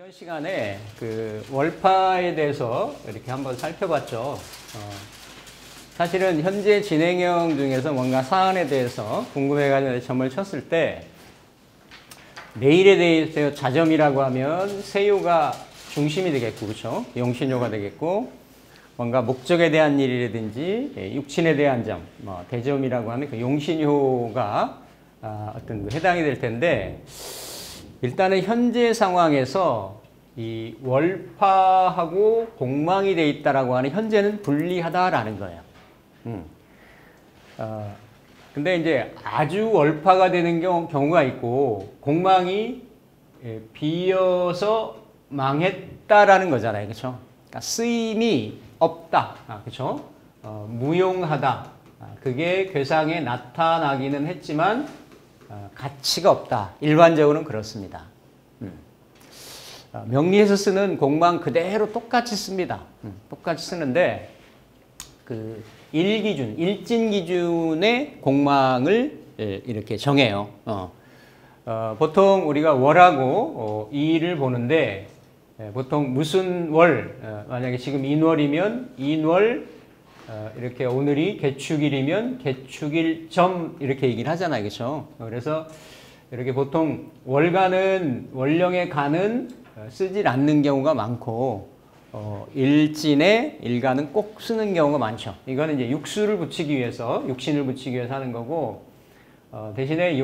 이전 시간에 그 월파에 대해서 이렇게 한번 살펴봤죠. 사실은 현재 진행형 중에서 뭔가 사안에 대해서 궁금해가지고 점을 쳤을 때 내일에 대해서 자점이라고 하면 세요가 중심이 되겠고, 그렇죠? 용신요가 되겠고, 뭔가 목적에 대한 일이라든지 육친에 대한 점, 대점이라고 하면 그 용신효가 어떤 해당이 될 텐데, 일단은 현재 상황에서 이 월파하고 공망이 돼 있다라고 하는 현재는 불리하다라는 거예요. 근데 이제 아주 월파가 되는 경우가 있고 공망이 비어서 망했다라는 거잖아요. 그렇죠? 그러니까 쓰임이 없다. 그렇죠? 무용하다. 그게 괴상에 나타나기는 했지만 가치가 없다. 일반적으로는 그렇습니다. 명리에서 쓰는 공망 그대로 똑같이 씁니다. 똑같이 쓰는데 그 일기준, 일진 기준의 공망을 이렇게 정해요. 보통 우리가 월하고 이를 보는데 보통 무슨 월, 만약에 지금 인월이면 인월, 이렇게 오늘이 개축일이면 개축일 점 이렇게 얘기를 하잖아요. 그렇죠? 그래서 이렇게 보통 월간은 원령의 간은 쓰질 않는 경우가 많고 일진에 일간은 꼭 쓰는 경우가 많죠. 이거는 이제 육수를 붙이기 위해서 육신을 붙이기 위해서 하는 거고 대신에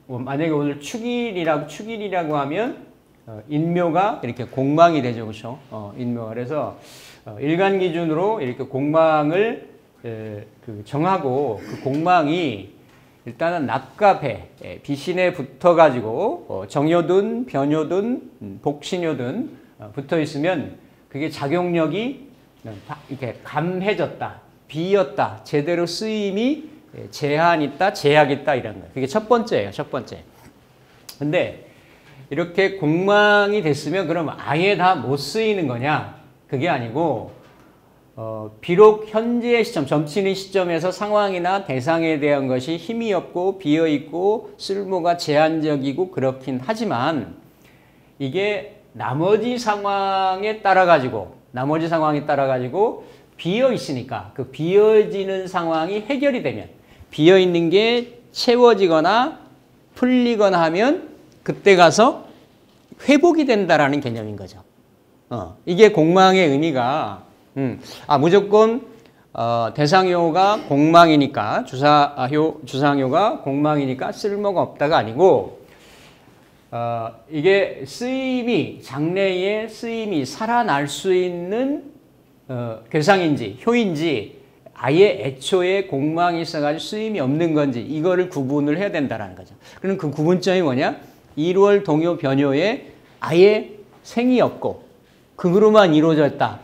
만약에 오늘 축일이라고 하면 인묘가 이렇게 공망이 되죠. 그렇죠? 인묘. 그래서 일간 기준으로 이렇게 공망을 정하고 그 공망이 일단은 납과 배, 비신에 붙어가지고 정요든 변요든 복신요든 붙어 있으면 그게 작용력이 이렇게 감해졌다, 비었다, 제대로 쓰임이 제한 있다, 제약 있다 이런 거예요. 그게 첫 번째예요, 첫 번째. 근데 이렇게 공망이 됐으면 그럼 아예 다 못 쓰이는 거냐? 그게 아니고 비록 현재의 시점, 점치는 시점에서 상황이나 대상에 대한 것이 힘이 없고 비어있고 쓸모가 제한적이고 그렇긴 하지만 이게 나머지 상황에 따라 가지고 비어있으니까 그 비어지는 상황이 해결이 되면 비어있는 게 채워지거나 풀리거나 하면 그때 가서 회복이 된다라는 개념인 거죠. 이게 공망의 의미가 무조건 대상효가 공망이니까 주상효가 공망이니까 쓸모가 없다가 아니고 이게 장래에 쓰임이 살아날 수 있는 괴상인지 효인지 아예 애초에 공망이 있어가지고 쓰임이 없는 건지 이거를 구분을 해야 된다라는 거죠. 그럼 그 구분점이 뭐냐? 일월 동요 변요에 아예 생이 없고 극으로만 이루어졌다.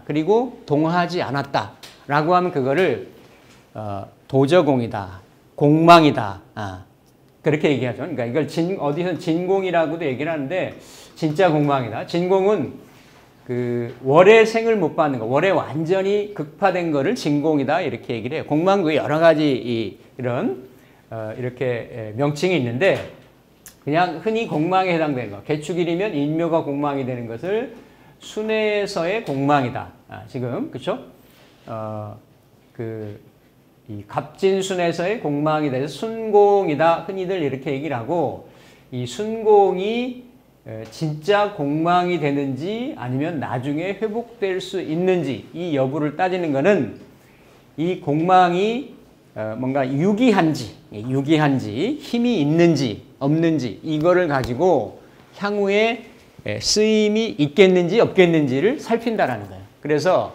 그리고 동하지 않았다. 라고 하면 그거를 도저공이다. 공망이다. 그렇게 얘기하죠. 그러니까 이걸 어디서 진공이라고도 얘기를 하는데 진짜 공망이다. 진공은 그 월의 생을 못 받는 거, 월에 완전히 극파된 거를 진공이다. 이렇게 얘기를 해요. 공망도 여러 가지 이렇게 명칭이 있는데 그냥 흔히 공망에 해당되는 거. 개축일이면 인묘가 공망이 되는 것을 순에서의 공망이다. 지금 그렇죠? 이 갑진순에서의 공망이 돼서 순공이다. 흔히들 이렇게 얘기를 하고 이 순공이 진짜 공망이 되는지 아니면 나중에 회복될 수 있는지 이 여부를 따지는 것은 이 공망이 뭔가 유기한지 힘이 있는지 없는지 이거를 가지고 향후에 쓰임이 있겠는지 없겠는지를 살핀다라는 거예요. 그래서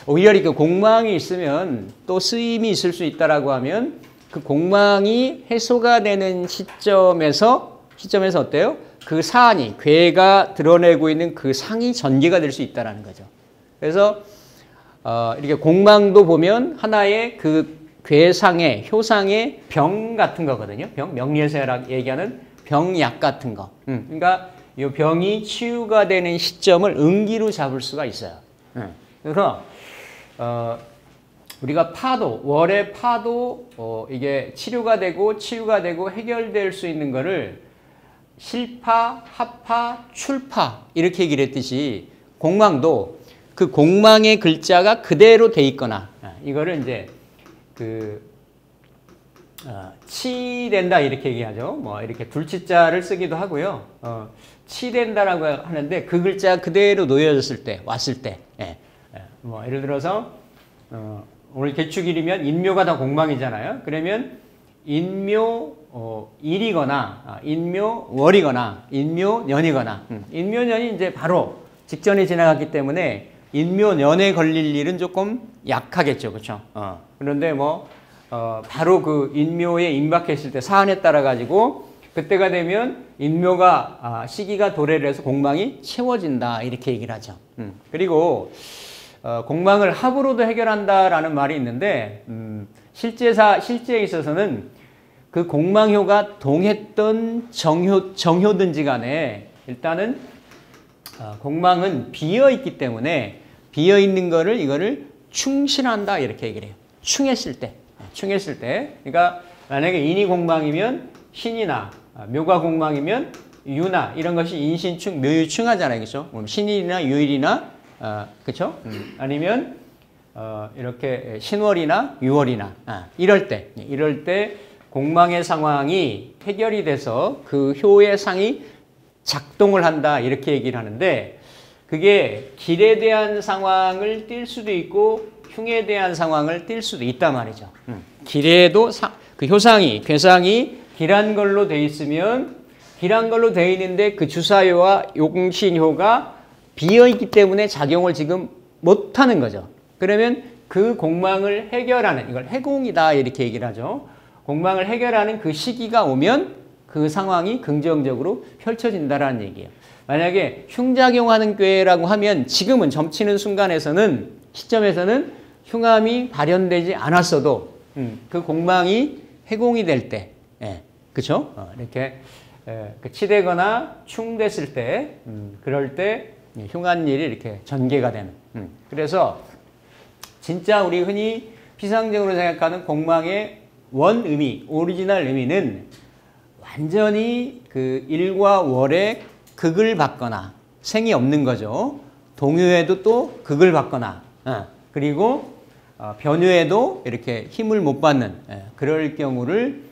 오히려 이렇게 공망이 있으면 또 쓰임이 있을 수 있다라고 하면 그 공망이 해소가 되는 시점에서 어때요? 그 사안이 괴가 드러내고 있는 그 상이 전개가 될 수 있다라는 거죠. 그래서 이렇게 공망도 보면 하나의 그 괴상의 효상의 병 같은 거거든요. 명리에서 얘기하는 병약 같은 거. 그러니까 이 병이 치유가 되는 시점을 응기로 잡을 수가 있어요. 그래서 우리가 월의 파도 이게 치유가 되고 해결될 수 있는 거를 실파, 합파, 출파 이렇게 얘기를 했듯이 공망도 그 공망의 글자가 그대로 돼 있거나 이거를 이제 치된다 이렇게 얘기하죠. 뭐 이렇게 둘치자를 쓰기도 하고요. 치된다라고 하는데 그 글자 그대로 놓여졌을 때 왔을 때 뭐 예를 들어서 오늘 개축일이면 인묘가 다 공망이잖아요. 그러면 인묘 일이거나 인묘월이거나 인묘년이거나 인묘년이 이제 바로 직전에 지나갔기 때문에 인묘년에 걸릴 일은 조금 약하겠죠. 그렇죠? 그런데 뭐 바로 그 인묘에 임박했을 때 사안에 따라 가지고 그때가 되면 인묘가 시기가 도래를 해서 공망이 채워진다 이렇게 얘기를 하죠. 그리고 공망을 합으로도 해결한다라는 말이 있는데 실제에 있어서는 그 공망효가 동했던 정효든지 간에 일단은 공망은 비어있기 때문에 비어있는 거를 이거를 충실한다 이렇게 얘기를 해요. 충했을 때. 그러니까 만약에 인이 공망이면 신이나 묘가 공망이면 유나 이런 것이 인신충, 묘유충하잖아요. 그렇죠? 신일이나 유일이나 그렇죠? 아니면 이렇게 신월이나 유월이나 이럴 때 공망의 상황이 해결이 돼서 그 효의 상이 작동을 한다 이렇게 얘기를 하는데 그게 길에 대한 상황을 띌 수도 있고 흉에 대한 상황을 띌 수도 있단 말이죠. 길에도 그 효상이 괴상이 길한 걸로 돼 있으면 길한 걸로 돼 있는데 그 주사효와 용신효가 비어있기 때문에 작용을 지금 못하는 거죠. 그러면 그 공망을 해결하는 이걸 해공이다 이렇게 얘기를 하죠. 공망을 해결하는 그 시기가 오면 그 상황이 긍정적으로 펼쳐진다라는 얘기예요. 만약에 흉작용하는 꾀라고 하면 지금은 점치는 시점에서는 흉함이 발현되지 않았어도 그 공망이 해공이 될 때, 그렇죠? 이렇게 치되거나 충됐을 때, 그럴 때 흉한 일이 이렇게 전개가 되는. 그래서 진짜 우리 흔히 피상적으로 생각하는 공망의 원 의미, 오리지널 의미는 완전히 그 일과 월의 극을 받거나 생이 없는 거죠. 동요에도 또 극을 받거나 그리고 변요에도 이렇게 힘을 못 받는 그럴 경우를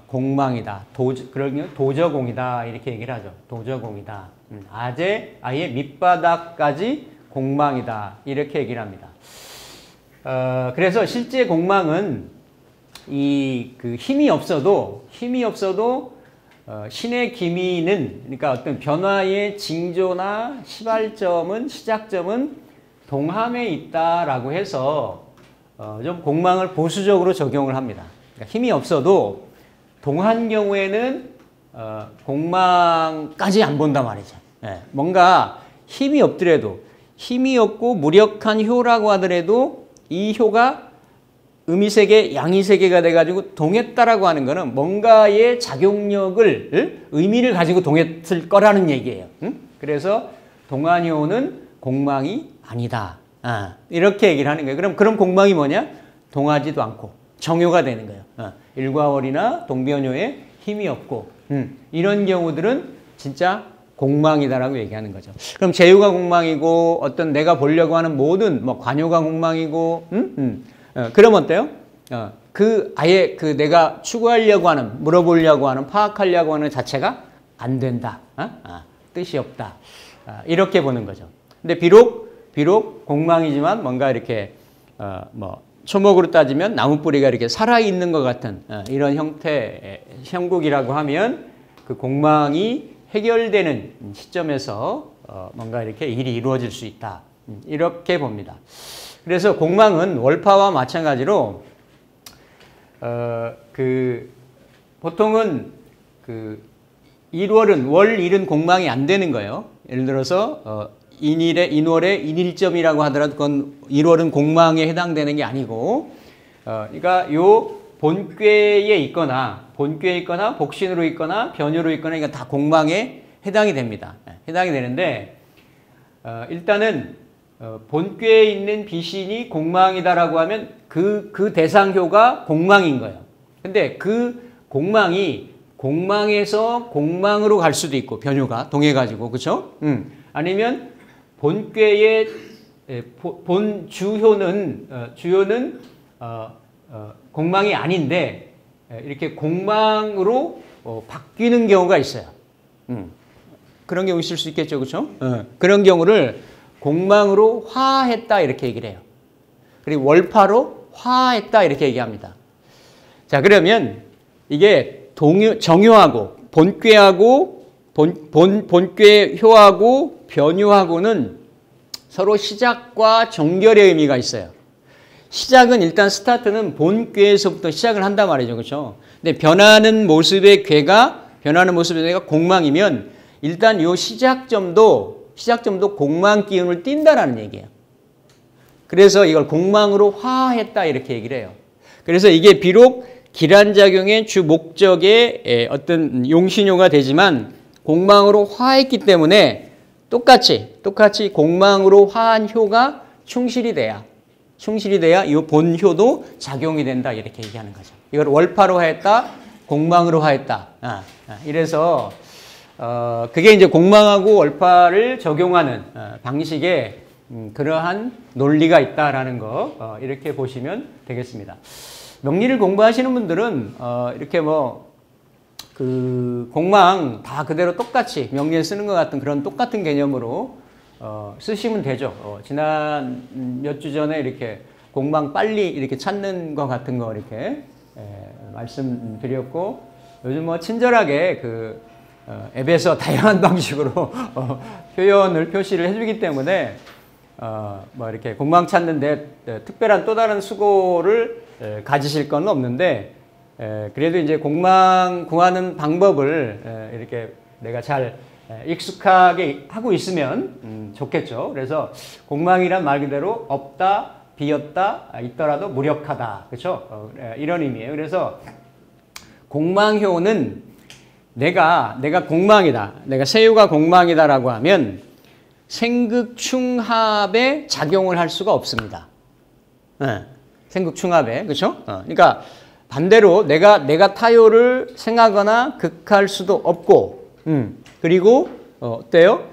공망이다. 그럴 경우 도저공이다 이렇게 얘기를 하죠. 도저공이다. 아예 밑바닥까지 공망이다 이렇게 얘기를 합니다. 그래서 실제 공망은 그 힘이 없어도 신의 기미는 그러니까 어떤 변화의 징조나 시작점은 동함에 있다라고 해서 좀 공망을 보수적으로 적용을 합니다. 그러니까 힘이 없어도 동한 경우에는 공망까지 안 본단 말이죠. 뭔가 힘이 없고 무력한 효라고 하더라도 이 효가 음이세계, 양이세계가 돼가지고 동했다라고 하는 거는 뭔가의 작용력을, 의미를 가지고 동했을 거라는 얘기예요. 그래서 동한효는 공망이 아니다. 이렇게 얘기를 하는 거예요. 그럼 공망이 뭐냐? 동하지도 않고 정효가 되는 거예요. 일과월이나 동변효에 힘이 없고 이런 경우들은 진짜 공망이다라고 얘기하는 거죠. 그럼 재유가 공망이고 어떤 내가 보려고 하는 모든 관효가 공망이고 그럼 어때요? 아예 내가 추구하려고 하는, 물어보려고 하는, 파악하려고 하는 자체가 안 된다. 뜻이 없다. 이렇게 보는 거죠. 근데 비록 공망이지만 뭔가 이렇게 초목으로 따지면 나무 뿌리가 이렇게 살아있는 것 같은 이런 형태의 형국이라고 하면 그 공망이 해결되는 시점에서 뭔가 이렇게 일이 이루어질 수 있다. 이렇게 봅니다. 그래서 공망은 월파와 마찬가지로 보통은 월일은 공망이 안 되는 거예요. 예를 들어서 인월의 인일점이라고 하더라도 그건 일월은 공망에 해당되는 게 아니고 그러니까 요 본꾀에 있거나 복신으로 있거나 변요로 있거나 이건 다 공망에 해당이 됩니다. 해당이 되는데 일단은 본꾀에 있는 비신이 공망이다라고 하면 그 대상효가 공망인 거예요. 근데 그 공망이 공망에서 공망으로 갈 수도 있고 변효가 동해가지고 그렇죠? 아니면 본꾀의 본 주효는 공망이 아닌데 이렇게 공망으로 바뀌는 경우가 있어요. 그런 경우 있을 수 있겠죠, 그렇죠? 그런 경우를 공망으로 화했다 이렇게 얘기를 해요. 그리고 월파로 화했다 이렇게 얘기합니다. 자, 그러면 이게 정효하고 본꾀하고 본꾀효하고 변효하고는 서로 시작과 종결의 의미가 있어요. 시작은 일단 스타트는 본꾀에서부터 시작을 한단 말이죠, 그렇죠? 근데 변하는 모습의 꾀가 공망이면 일단 이 시작점도 공망 기운을 띈다라는 얘기예요. 그래서 이걸 공망으로 화했다 이렇게 얘기를 해요. 그래서 이게 비록 기란작용의 주 목적의 어떤 용신효가 되지만 공망으로 화했기 때문에 똑같이 공망으로 화한 효가 충실이 돼야 이 본효도 작용이 된다 이렇게 얘기하는 거죠. 이걸 월파로 화했다, 공망으로 화했다. 이래서 그게 이제 공망하고 월파를 적용하는 방식의 그러한 논리가 있다라는 거 이렇게 보시면 되겠습니다. 명리를 공부하시는 분들은 이렇게 그 공망 다 그대로 똑같이 명리에 쓰는 것 같은 그런 똑같은 개념으로 쓰시면 되죠. 지난 몇 주 전에 이렇게 공망 빨리 이렇게 찾는 것 같은 거 이렇게 말씀드렸고 요즘 친절하게 그 앱에서 다양한 방식으로 표시를 해주기 때문에 이렇게 공망 찾는데 특별한 또 다른 수고를 가지실 건 없는데 그래도 이제 공망 구하는 방법을 이렇게 내가 잘 익숙하게 하고 있으면 좋겠죠. 그래서 공망이란 말 그대로 없다, 비었다, 있더라도 무력하다. 그렇죠? 이런 의미예요. 그래서 공망효는 내가 공망이다. 내가 세유가 공망이다라고 하면 생극충합에 작용을 할 수가 없습니다. 생극충합에. 그렇죠? 그러니까 반대로 내가 타요를 생하거나 극할 수도 없고 그리고 어때요?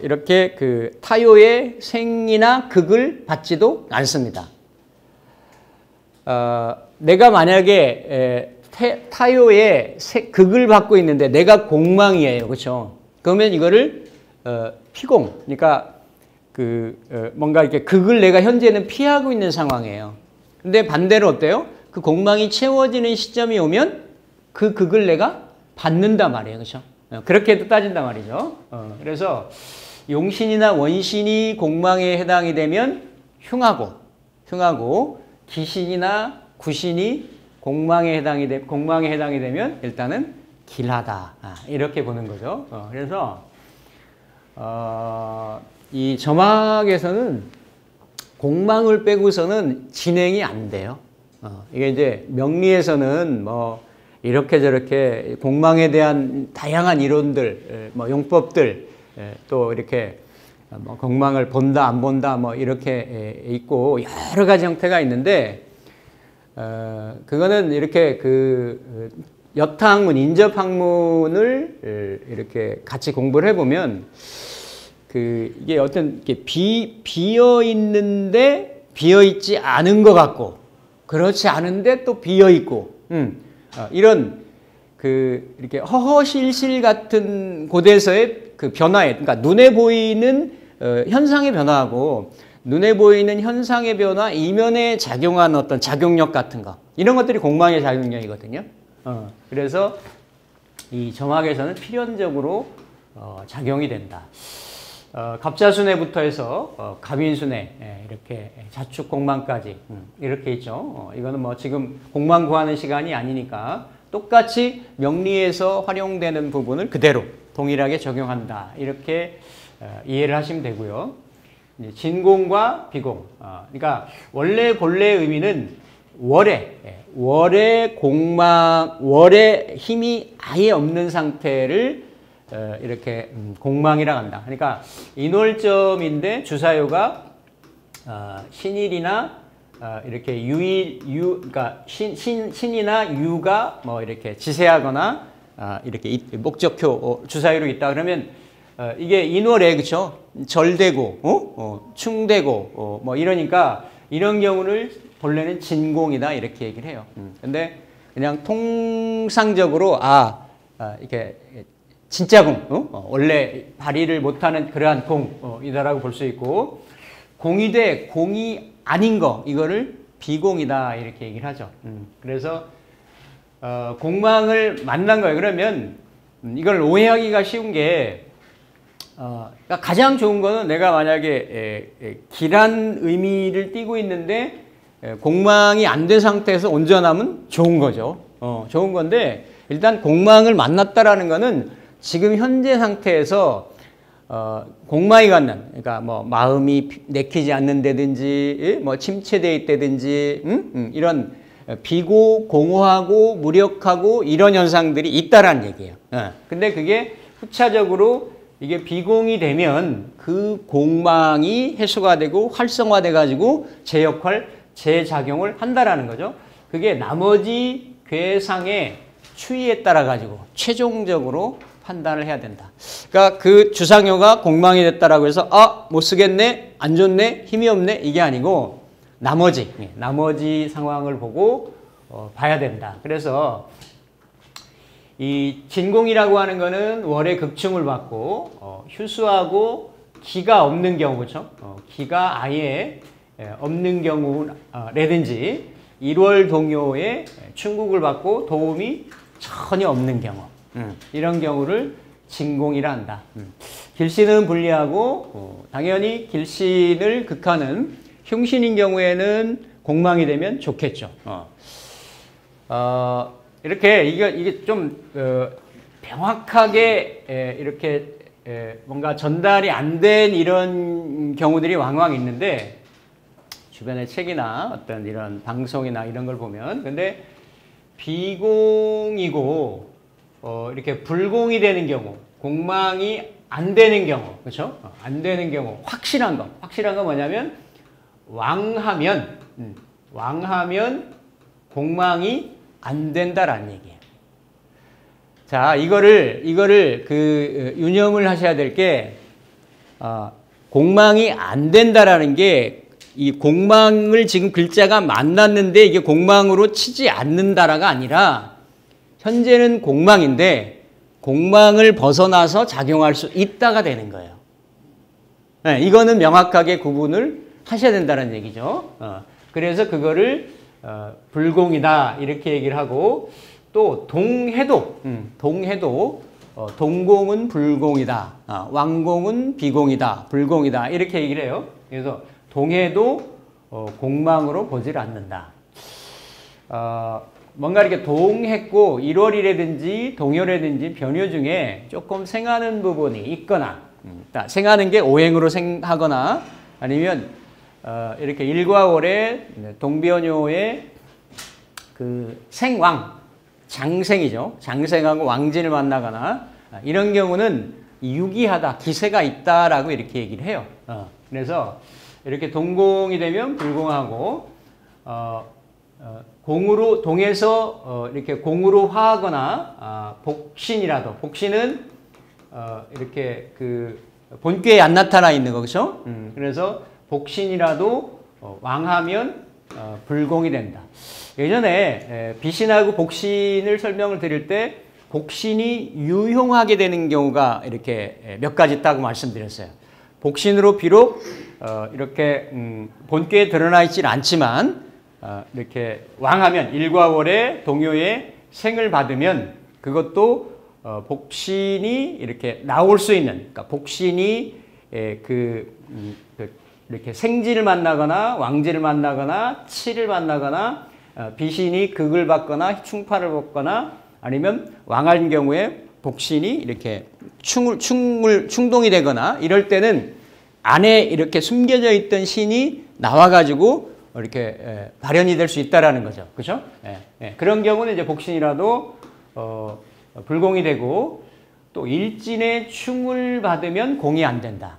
이렇게 그 타요의 생이나 극을 받지도 않습니다. 내가 만약에 타요의 극을 받고 있는데 내가 공망이에요. 그렇죠? 그러면 이거를 피공, 그러니까 뭔가 이렇게 극을 내가 현재는 피하고 있는 상황이에요. 근데 반대로 어때요? 그 공망이 채워지는 시점이 오면 그 극을 내가 받는단 말이에요. 그렇죠? 그렇게도 따진단 말이죠. 그래서 용신이나 원신이 공망에 해당이 되면 흉하고 기신이나 구신이 공망에 해당이 되면 일단은 길하다. 이렇게 보는 거죠. 그래서 이 점학에서는 공망을 빼고서는 진행이 안 돼요. 이게 이제 명리에서는 이렇게 저렇게 공망에 대한 다양한 이론들, 용법들, 또 이렇게 공망을 본다, 안 본다, 이렇게 있고 여러 가지 형태가 있는데, 그거는 이렇게 여타학문, 인접학문을 이렇게 같이 공부를 해보면, 이게 어떤 비어 있는데 비어 있지 않은 것 같고, 그렇지 않은데 또 비어 있고, 이런 이렇게 허허실실 같은 곳에서의 그 변화에, 그러니까 눈에 보이는 현상의 변화하고 눈에 보이는 현상의 변화 이면에 작용한 어떤 작용력 같은 거, 이런 것들이 공망의 작용력이거든요. 그래서 이 점학에서는 필연적으로 작용이 된다. 갑자순회부터 해서 갑인순회, 이렇게 자축 공망까지 이렇게 있죠. 이거는 지금 공망 구하는 시간이 아니니까 똑같이 명리에서 활용되는 부분을 그대로 동일하게 적용한다. 이렇게 이해를 하시면 되고요. 진공과 비공. 그러니까 원래 본래의 의미는 월의 공망, 월의 힘이 아예 없는 상태를 이렇게 공망이라고 한다. 그러니까 인월점인데 주사요가 신일이나 이렇게 그러니까 신이나 유가 이렇게 지세하거나 이렇게 목적효 주사위로 있다 그러면 이게 인월에 그렇죠? 절되고 충되고 뭐 이러니까 이런 경우를 본래는 진공이다 이렇게 얘기를 해요. 근데 그냥 통상적으로 이렇게 진짜 공, 원래 발휘를 못하는 그러한 공이다라고 볼 수 있고 공이 돼 공이 아닌 거 이거를 비공이다 이렇게 얘기를 하죠. 그래서 공망을 만난 거예요. 그러면 이걸 오해하기가 쉬운 게 그러니까 가장 좋은 거는 내가 만약에 길한 의미를 띠고 있는데 공망이 안 된 상태에서 온전하면 좋은 거죠. 좋은 건데 일단 공망을 만났다라는 거는 지금 현재 상태에서 공망이 갖는 그러니까 뭐 마음이 내키지 않는다든지 뭐 침체돼 있다든지 이런 비고공허하고 무력하고 이런 현상들이 있다라는 얘기예요. 근데 그게 후차적으로 이게 비공이 되면 그 공망이 해소가 되고 활성화돼 가지고 제 역할, 제 작용을 한다라는 거죠. 그게 나머지 괴상의 추이에 따라 가지고 최종적으로 판단을 해야 된다. 그러니까 그 주상효가 공망이 됐다라고 해서 못 쓰겠네, 안 좋네, 힘이 없네 이게 아니고 나머지 상황을 보고 봐야 된다. 그래서 이 진공이라고 하는 거는 월의 극충을 받고 휴수하고 기가 없는 경우 그렇죠? 기가 아예 없는 경우라든지 일월 동요에 충국을 받고 도움이 전혀 없는 경우 이런 경우를 진공이라 한다. 길신은 불리하고 당연히 길신을 극하는 흉신인 경우에는 공망이 되면 좋겠죠. 이렇게 이게 좀 명확하게 이렇게 뭔가 전달이 안 된 이런 경우들이 왕왕 있는데 주변의 책이나 어떤 이런 방송이나 이런 걸 보면 근데 비공이고 이렇게 불공이 되는 경우 공망이 안 되는 경우 그렇죠? 안 되는 경우 확실한 거 뭐냐면 왕하면 공망이 안 된다라는 얘기예요. 자, 이거를 유념을 하셔야 될 게 공망이 안 된다라는 게 이 공망을 지금 글자가 만났는데 이게 공망으로 치지 않는다라가 아니라 현재는 공망인데 공망을 벗어나서 작용할 수 있다가 되는 거예요. 네, 이거는 명확하게 구분을 하셔야 된다는 얘기죠. 그래서 그거를 불공이다 이렇게 얘기를 하고 또 동해도 동공은 불공이다, 왕공은 비공이다, 불공이다 이렇게 얘기를 해요. 그래서 동해도 공망으로 보질 않는다. 뭔가 이렇게 동했고 1월이라든지 동요라든지 변요 중에 조금 생하는 부분이 있거나 생하는 게 오행으로 생하거나 아니면 이렇게 일과월에 동변요의 그 생왕 장생이죠. 장생하고 왕진을 만나거나 이런 경우는 유기하다, 기세가 있다라고 이렇게 얘기를 해요. 그래서 이렇게 동공이 되면 불공하고 공으로 동에서 이렇게 공으로 화하거나 복신이라도 복신은 이렇게 그 본궤에 안 나타나 있는 거 그렇죠? 그래서 복신이라도 왕하면 불공이 된다. 예전에 비신하고 복신을 설명을 드릴 때 복신이 유용하게 되는 경우가 이렇게 몇 가지 있다고 말씀드렸어요. 복신으로 비록 이렇게 본궤에 드러나 있질 않지만 이렇게 왕하면 일과월에 동요에 생을 받으면 그것도 복신이 이렇게 나올 수 있는 그러니까 복신이 이렇게 생지를 만나거나 왕지를 만나거나 치를 만나거나 비신이 극을 받거나 충파를 받거나 아니면 왕할 경우에 복신이 이렇게 충동이 되거나 이럴 때는 안에 이렇게 숨겨져 있던 신이 나와가지고 이렇게 발현이 될 수 있다라는 거죠. 그렇죠? 그런 경우는 이제 복신이라도 불공이 되고 또 일진의 충을 받으면 공이 안 된다.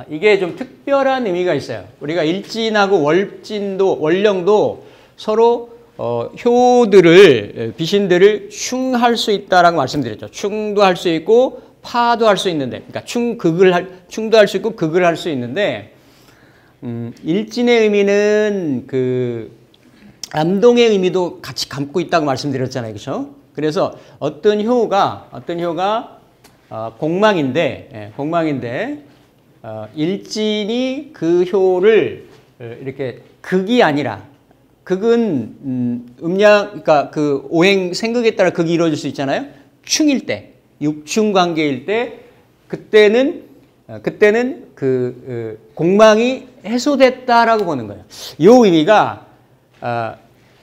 이게 좀 특별한 의미가 있어요. 우리가 일진하고 월진도, 월령도 서로 효들을 비신들을 충할 수 있다라고 말씀드렸죠. 충도 할 수 있고 파도 할 수 있는데, 그러니까 충도 할 수 있고 극을 할 수 있는데, 일진의 의미는 그 암동의 의미도 같이 담고 있다고 말씀드렸잖아요, 그렇죠? 그래서 어떤 효가 공망인데 일진이 그 효를 이렇게 극이 아니라 극은 그러니까 그 오행 생극에 따라 극이 이루어질 수 있잖아요. 충일 때, 육충 관계일 때 그때는 그 공망이 해소됐다라고 보는 거예요. 이 의미가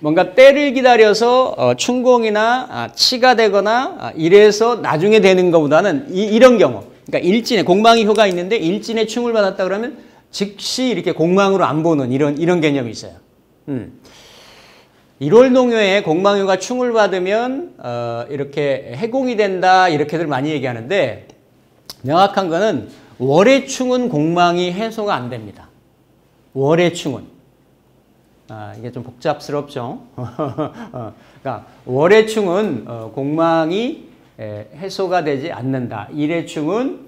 뭔가 때를 기다려서 충공이나 치가 되거나 이래서 나중에 되는 것보다는 이런 경우, 그러니까 일진에 공망이 효가 있는데 일진에 충을 받았다 그러면 즉시 이렇게 공망으로 안 보는 이런 개념이 있어요. 1월 동요에 공망효가 충을 받으면 이렇게 해공이 된다 이렇게들 많이 얘기하는데 명확한 거는 월의 충은 공망이 해소가 안 됩니다. 월의 충은 이게 좀 복잡스럽죠. 그러니까 월의 충은 공망이 해소가 되지 않는다. 일의 충은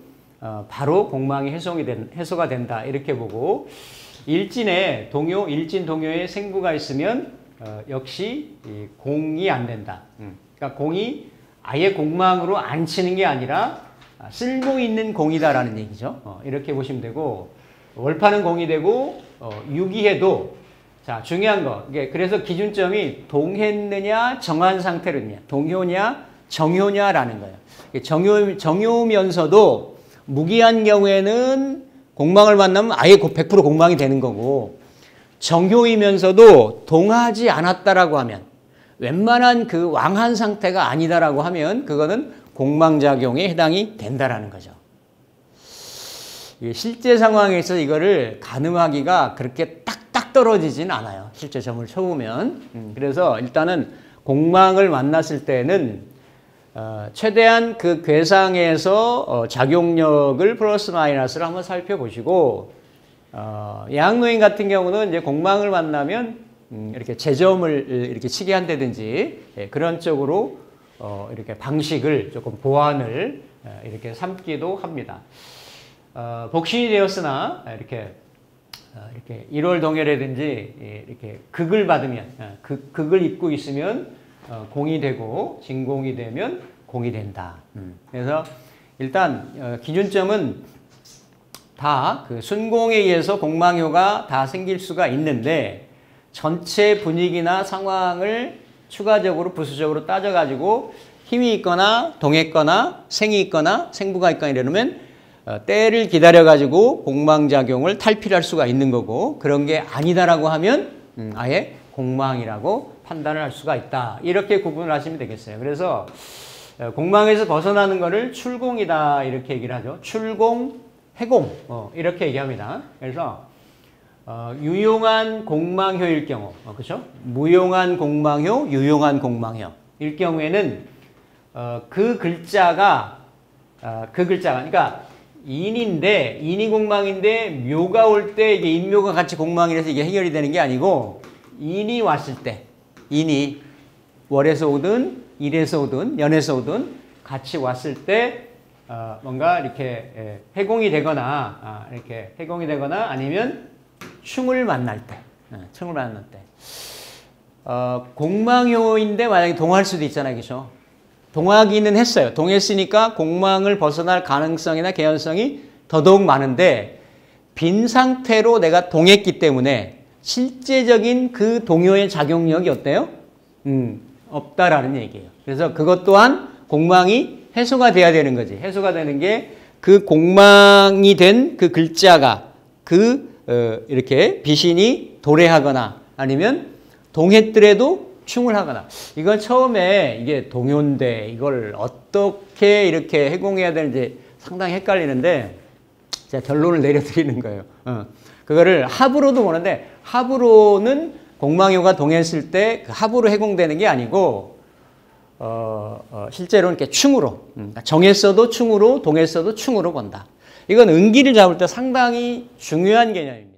바로 공망이 해소가 된다 이렇게 보고 일진에 일진 동요에 생부가 있으면 역시 공이 안 된다. 그러니까 공이 아예 공망으로 안 치는 게 아니라 쓸모 있는 공이다라는 얘기죠. 이렇게 보시면 되고 월파는 공이 되고 유기해도 자 중요한 거 그래서 기준점이 동했느냐 정한 상태느냐 동효냐 정효냐라는 거예요. 정효면서도 무기한 경우에는 공망을 만나면 아예 100% 공망이 되는 거고 정효이면서도 동하지 않았다라고 하면 웬만한 그 왕한 상태가 아니다라고 하면 그거는 공망작용에 해당이 된다라는 거죠. 실제 상황에서 이거를 가늠하기가 그렇게 딱딱 떨어지진 않아요. 실제 점을 쳐보면. 그래서 일단은 공망을 만났을 때는 최대한 그 괴상에서 작용력을 플러스 마이너스를 한번 살펴보시고 양노인 같은 경우는 이제 공망을 만나면 이렇게 재점을 이렇게 치게 한다든지 그런 쪽으로 이렇게 방식을 조금 보완을 이렇게 삼기도 합니다. 복신이 되었으나 이렇게 1월 동해라든지 이렇게 극을 받으면 극을 입고 있으면 공이 되고 진공이 되면 공이 된다. 그래서 일단 기준점은 다 그 순공에 의해서 공망효가 다 생길 수가 있는데 전체 분위기나 상황을 추가적으로 부수적으로 따져가지고 힘이 있거나 동했거나 생이 있거나 생부가 있거나 이러면 때를 기다려가지고 공망작용을 탈피할 수가 있는 거고 그런 게 아니다라고 하면 아예 공망이라고 판단을 할 수가 있다. 이렇게 구분을 하시면 되겠어요. 그래서 공망에서 벗어나는 거를 출공이다 이렇게 얘기를 하죠. 출공, 해공 이렇게 얘기합니다. 그래서 유용한 공망효일 경우, 그렇죠? 무용한 공망효, 유용한 공망효 일 경우에는 그 글자가 그러니까 인이 공망인데 묘가 올 때 이게 인묘가 같이 공망이라서 이게 해결이 되는 게 아니고 인이 왔을 때 인이 월에서 오든 일에서 오든 연에서 오든 같이 왔을 때 뭔가 이렇게 해공이 되거나 아니면 충을 만날 때 공망효인데 만약에 동할 수도 있잖아요, 그렇죠? 동하기는 했어요. 동했으니까 공망을 벗어날 가능성이나 개연성이 더더욱 많은데 빈 상태로 내가 동했기 때문에 실제적인 그 동요의 작용력이 어때요? 없다라는 얘기예요. 그래서 그것 또한 공망이 해소가 돼야 되는 거지. 해소가 되는 게 그 공망이 된 그 글자가 이렇게 비신이 도래하거나 아니면 동했더라도 충을 하거나. 이건 처음에 이게 동요인데 이걸 어떻게 이렇게 해공해야 되는지 상당히 헷갈리는데 제가 결론을 내려드리는 거예요. 그거를 합으로도 보는데 합으로는 공망효가 동했을 때 그 합으로 해공되는 게 아니고 실제로는 이렇게 충으로 정했어도 충으로 동했어도 충으로 본다. 이건 은기를 잡을 때 상당히 중요한 개념입니다.